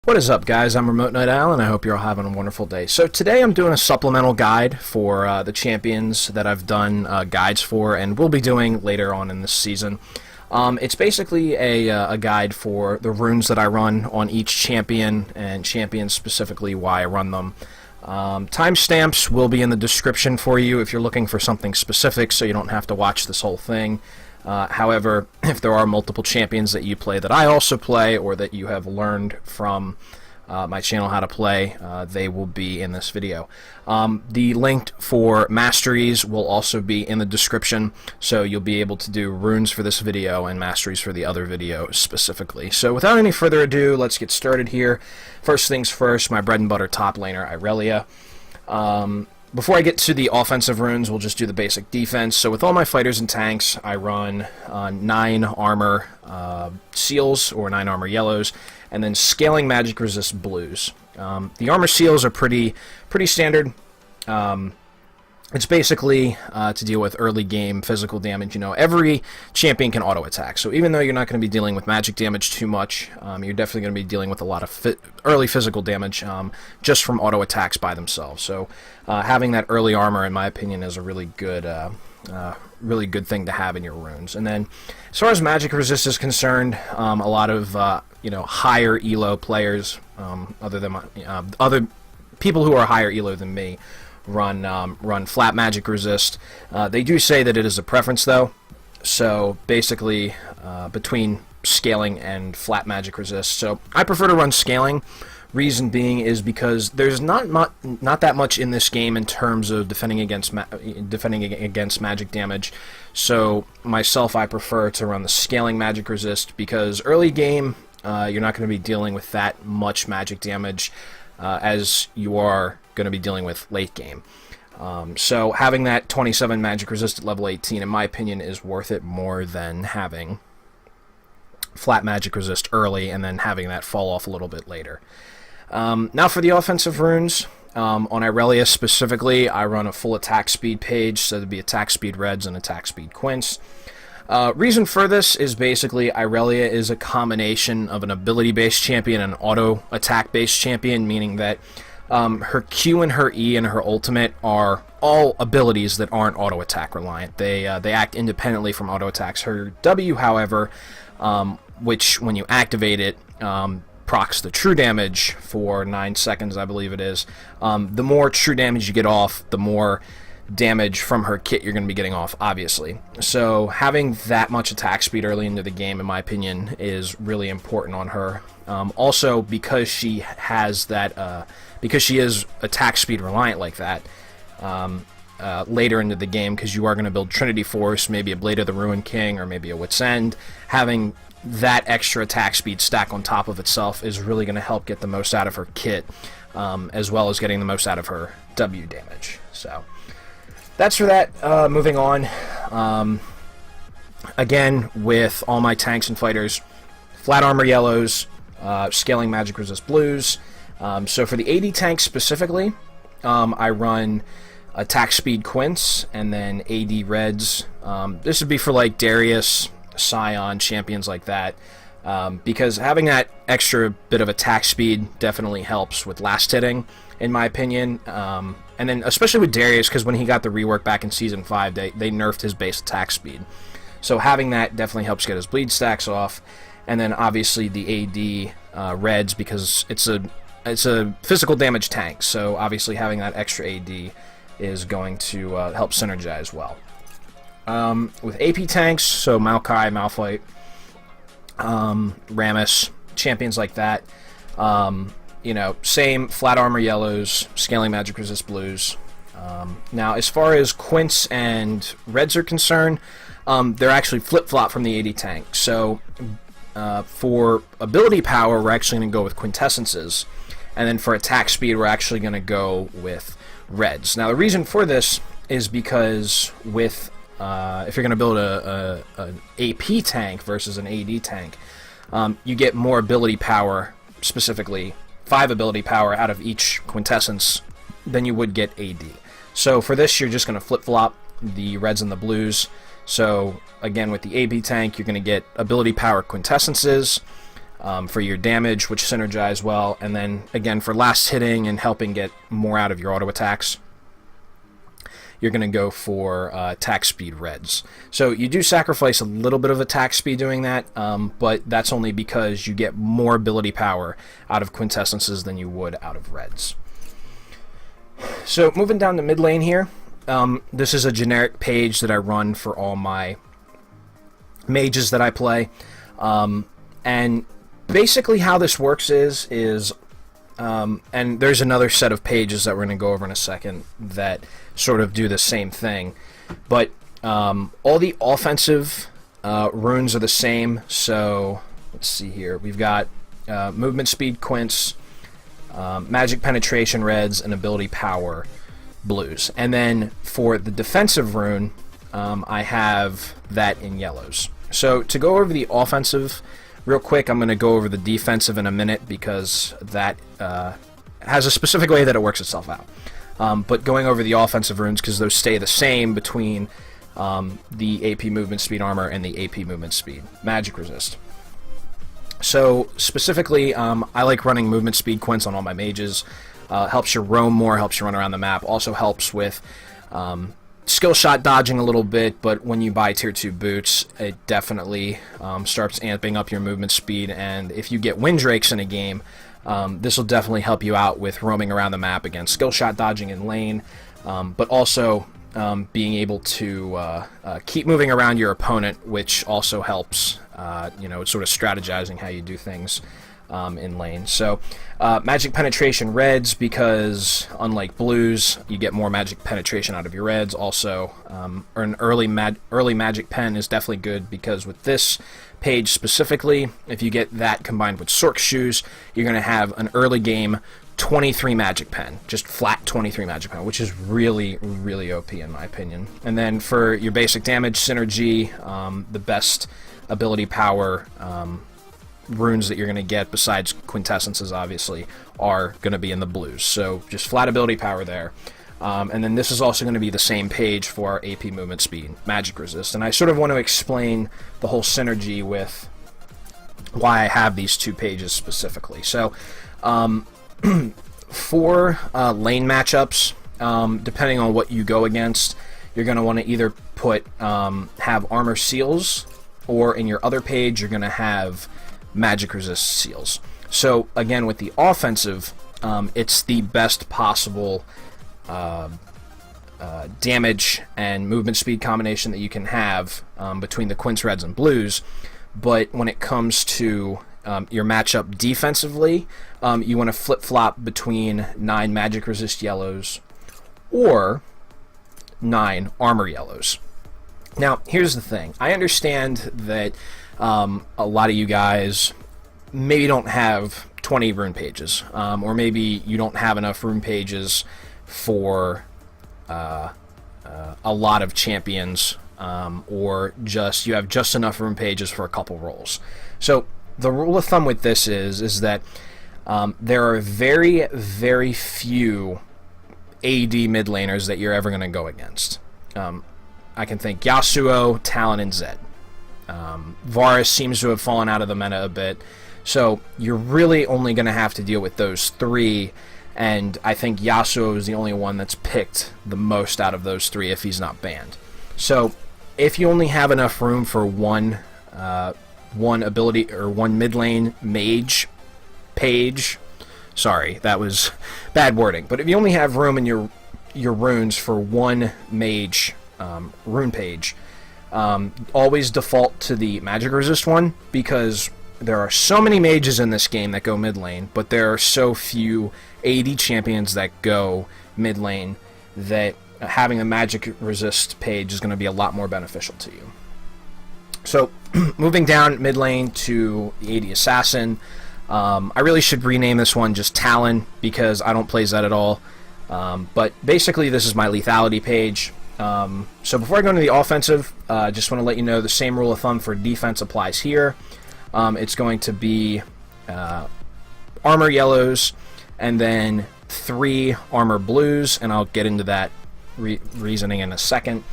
What is up, guys? I'm Remote Night Owl, and I hope you're all having a wonderful day. So today I'm doing a supplemental guide for the champions that I've done guides for, and will be doing later on in this season. It's basically a guide for the runes that I run on each champion, and champions specifically why I run them. Timestamps will be in the description for you if you're looking for something specific, so you don't have to watch this whole thing. However, if there are multiple champions that you play that I also play, or that you have learned from my channel how to play, they will be in this video. The link for Masteries will also be in the description, so you'll be able to do runes for this video and Masteries for the other video specifically. So without any further ado, let's get started here. First things first, my bread and butter top laner, Irelia. Before I get to the offensive runes, we'll just do the basic defense. So with all my fighters and tanks, I run 9 armor seals, or 9 armor yellows, and then scaling magic resist blues. The armor seals are pretty standard. It's basically to deal with early game physical damage. You know, every champion can auto attack, so even though you're not going to be dealing with magic damage too much, you're definitely going to be dealing with a lot of early physical damage just from auto attacks by themselves. So having that early armor, in my opinion, is a really good thing to have in your runes. And then, as far as magic resist is concerned, a lot of higher elo players, other people who are higher elo than me, run flat magic resist. They do say that it is a preference, though. So basically, between scaling and flat magic resist. So I prefer to run scaling. Reason being is because there's not that much in this game in terms of defending against magic damage. So myself, I prefer to run the scaling magic resist, because early game you're not going to be dealing with that much magic damage as you are going to be dealing with late game. So having that 27 magic resist at level 18, in my opinion, is worth it more than having flat magic resist early and then having that fall off a little bit later. Now for the offensive runes, on Irelia specifically, I run a full attack speed page, so there'd be attack speed reds and attack speed quints. Reason for this is basically Irelia is a combination of an ability-based champion and an auto-attack-based champion, meaning that her Q and her E and her ultimate are all abilities that aren't auto-attack reliant. They act independently from auto-attacks. Her W, however, which when you activate it, procs the true damage for 9 seconds, I believe it is. The more true damage you get off, the more damage from her kit you're going to be getting off, obviously. So having that much attack speed early into the game, in my opinion, is really important on her. Also, because she has that, because she is attack speed reliant like that, later into the game, because you are going to build Trinity Force, maybe a Blade of the Ruined King, or maybe a Wit's End, having that extra attack speed stack on top of itself is really going to help get the most out of her kit, as well as getting the most out of her W damage. So that's for that. Moving on, again, with all my tanks and fighters, flat armor yellows, scaling magic resist blues. So for the AD tank specifically, I run attack speed quints and then AD reds. This would be for like Darius, Scion, champions like that, because having that extra bit of attack speed definitely helps with last hitting, in my opinion. And then especially with Darius, because when he got the rework back in Season 5, they nerfed his base attack speed. So having that definitely helps get his bleed stacks off. And then obviously the AD reds, because it's a physical damage tank, so obviously having that extra AD is going to help synergize well. With AP tanks, so Maokai, Malphite, Rammus, champions like that, same flat armor yellows, scaling magic resist blues. Now, as far as quints and reds are concerned, they're actually flip-flop from the AD tank. So for ability power, we're actually going to go with quintessences, and then for attack speed, we're actually going to go with reds. Now, the reason for this is because with if you're going to build an AP tank versus an AD tank, you get more ability power, specifically 5 ability power out of each quintessence than you would get AD. So for this, you're just going to flip-flop the reds and the blues. So again, with the AP tank, you're going to get ability power quintessences, for your damage, which synergize well, and then again for last hitting and helping get more out of your auto attacks, you're going to go for attack speed reds. So you do sacrifice a little bit of attack speed doing that, but that's only because you get more ability power out of quintessences than you would out of reds. So moving down to mid lane here, this is a generic page that I run for all my mages that I play, and basically how this works is and there's another set of pages that we're going to go over in a second that sort of do the same thing, but all the offensive runes are the same. So let's see here, we've got movement speed quints, magic penetration reds, and ability power blues. And then for the defensive rune, I have that in yellows. So to go over the offensive real quick, I'm going to go over the defensive in a minute because that has a specific way that it works itself out. But going over the offensive runes, because those stay the same between the AP movement speed armor and the AP movement speed magic resist. So specifically, I like running movement speed quints on all my mages. Helps you roam more, helps you run around the map, also helps with skill shot dodging a little bit, but when you buy tier 2 boots, it definitely starts amping up your movement speed, and if you get windrakes in a game, this will definitely help you out with roaming around the map against skill shot dodging in lane, but also being able to keep moving around your opponent, which also helps, it's sort of strategizing how you do things in lane. So magic penetration reds, because unlike blues, you get more magic penetration out of your reds. Also, or an early magic pen is definitely good, because with this page specifically, if you get that combined with Sork shoes, you're going to have an early game 23 magic pen, just flat 23 magic pen, which is really, really OP in my opinion. And then for your basic damage synergy, the best ability power runes that you're going to get, besides quintessences obviously, are going to be in the blues. So just flat ability power there. And then this is also going to be the same page for our AP movement speed magic resist. And I sort of want to explain the whole synergy with why I have these two pages specifically. So for lane matchups, depending on what you go against, you're going to want to either put have armor seals, or in your other page you're going to have magic resist seals. So again, with the offensive, it's the best possible damage and movement speed combination that you can have between the quints, reds, and blues. But when it comes to your matchup defensively, you want to flip-flop between 9 magic resist yellows or 9 armor yellows. Now, here's the thing. I understand that a lot of you guys maybe don't have 20 rune pages, or maybe you don't have enough rune pages for a lot of champions, or just you have just enough rune pages for a couple roles. So the rule of thumb with this is that there are very, very few AD mid laners that you're ever going to go against. I can think Yasuo, Talon, and Zed. Varus seems to have fallen out of the meta a bit, so you're really only going to have to deal with those 3, and I think Yasuo is the only one that's picked the most out of those 3 if he's not banned. So if you only have enough room for one ability or one mid lane mage page, sorry, that was bad wording, but if you only have room in your runes for one mage rune page, always default to the magic resist one, because there are so many mages in this game that go mid lane, but there are so few AD champions that go mid lane that having a magic resist page is going to be a lot more beneficial to you. So moving down mid lane to the AD assassin, I really should rename this one just Talon, because I don't play Zed at all, but basically this is my lethality page. So before I go into the offensive, just want to let you know the same rule of thumb for defense applies here. It's going to be armor yellows, and then 3 armor blues, and I'll get into that reasoning in a second.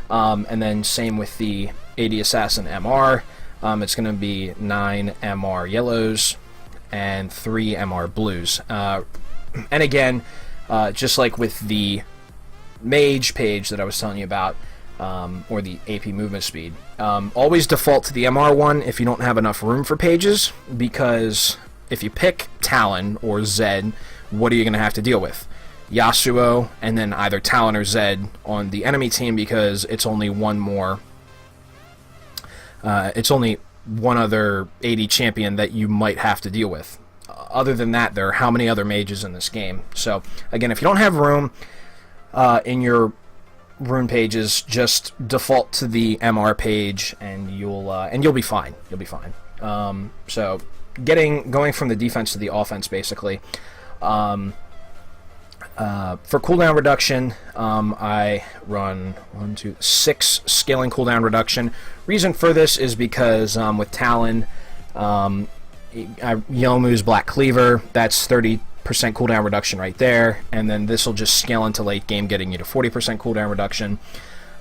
And then same with the AD Assassin MR, it's going to be 9 MR yellows and 3 MR blues. And again, just like with the mage page that I was telling you about, or the AP movement speed, always default to the MR one if you don't have enough room for pages, because if you pick Talon or Zed, what are you going to have to deal with? Yasuo, and then either Talon or Zed on the enemy team, because it's only one more. It's only one other AD champion that you might have to deal with. Other than that, there are how many other mages in this game? So again, if you don't have room in your rune pages, just default to the MR page, and you'll be fine. You'll be fine. So going from the defense to the offense, basically. For cooldown reduction, I run 6 scaling cooldown reduction. Reason for this is because with Talon, Yomu's Black Cleaver, that's 30% cooldown reduction right there, and then this will just scale into late game, getting you to 40% cooldown reduction.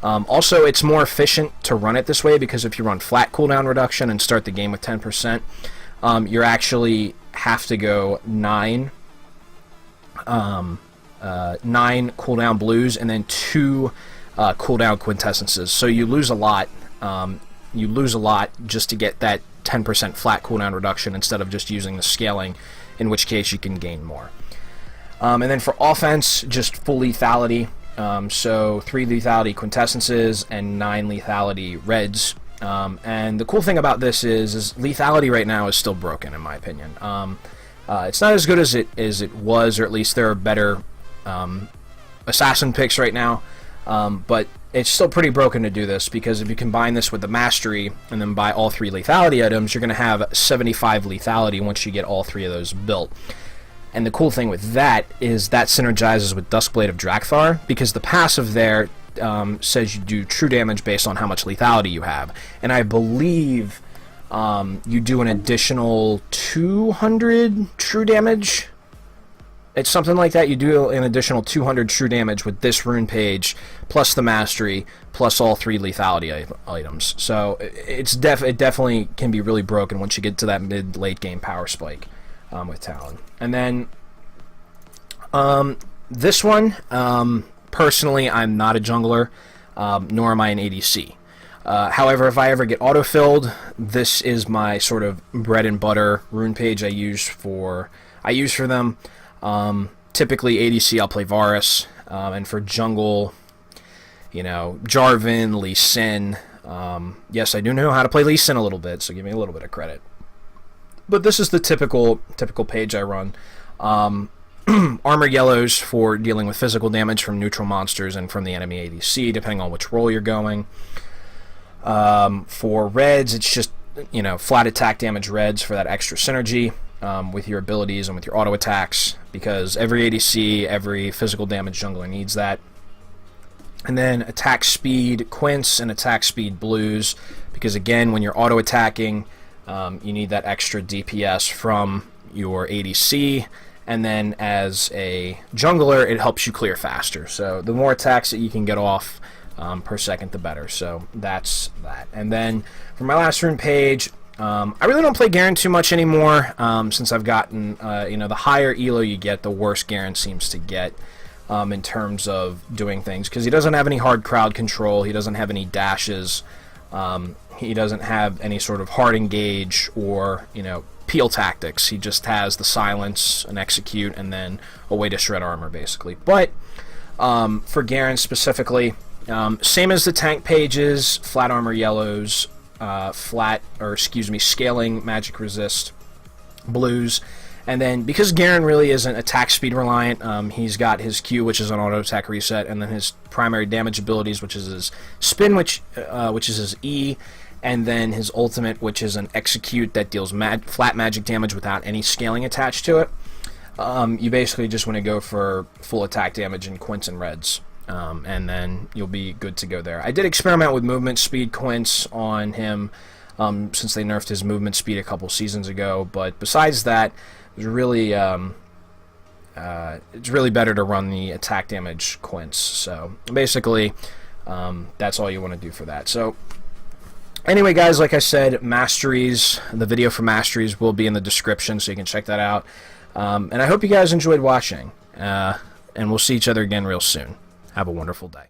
Also, it's more efficient to run it this way, because if you run flat cooldown reduction and start the game with 10%, you actually have to go 9 cooldown blues and then 2 cooldown quintessences. So you lose a lot. You lose a lot just to get that 10% flat cooldown reduction instead of just using the scaling, in which case you can gain more. And then for offense, just full lethality. So 3 lethality quintessences and 9 lethality reds. And the cool thing about this is lethality right now is still broken, in my opinion. It's not as good as it was, or at least there are better assassin picks right now, but it's still pretty broken to do this, because if you combine this with the Mastery and then buy all 3 lethality items, you're going to have 75 lethality once you get all 3 of those built. And the cool thing with that is that synergizes with Duskblade of Drakthar, because the passive there says you do true damage based on how much lethality you have, and I believe you do an additional 200 true damage. It's something like that. You do an additional 200 true damage with this rune page, plus the Mastery, plus all 3 lethality items. So it definitely can be really broken once you get to that mid-late game power spike with Talon. And then this one, personally, I'm not a jungler, nor am I an ADC. However, if I ever get autofilled, this is my sort of bread and butter rune page I use for them. Typically ADC I'll play Varus, and for jungle, Jarvan, Lee Sin. Yes, I do know how to play Lee Sin a little bit, so give me a little bit of credit. But this is the typical page I run. Armor yellows for dealing with physical damage from neutral monsters and from the enemy ADC, depending on which role you're going. For reds, it's just flat attack damage reds for that extra synergy with your abilities and with your auto attacks, because every ADC, every physical damage jungler needs that. And then attack speed quints and attack speed blues, because again, when you're auto attacking, you need that extra DPS from your ADC, and then as a jungler, it helps you clear faster. So the more attacks that you can get off per second, the better. So that's that. And then for my last rune page, I really don't play Garen too much anymore, since I've gotten, the higher elo you get, the worse Garen seems to get in terms of doing things, because he doesn't have any hard crowd control, he doesn't have any dashes, he doesn't have any sort of hard engage or, peel tactics. He just has the silence, an execute, and then a way to shred armor, basically. But for Garen specifically, same as the tank pages, flat armor yellows, scaling magic resist blues, and then because Garen really isn't attack speed reliant, he's got his Q, which is an auto attack reset, and then his primary damage abilities, which is his spin, which is his E, and then his ultimate, which is an execute that deals flat magic damage without any scaling attached to it. You basically just want to go for full attack damage in quints and reds. And then you'll be good to go there. I did experiment with movement speed quints on him, since they nerfed his movement speed a couple seasons ago, but besides that, it's really better to run the attack damage quints. So basically, that's all you want to do for that. So Anyway, guys, like I said, Masteries, the video for Masteries will be in the description, so you can check that out. And I hope you guys enjoyed watching. And we'll see each other again real soon. Have a wonderful day.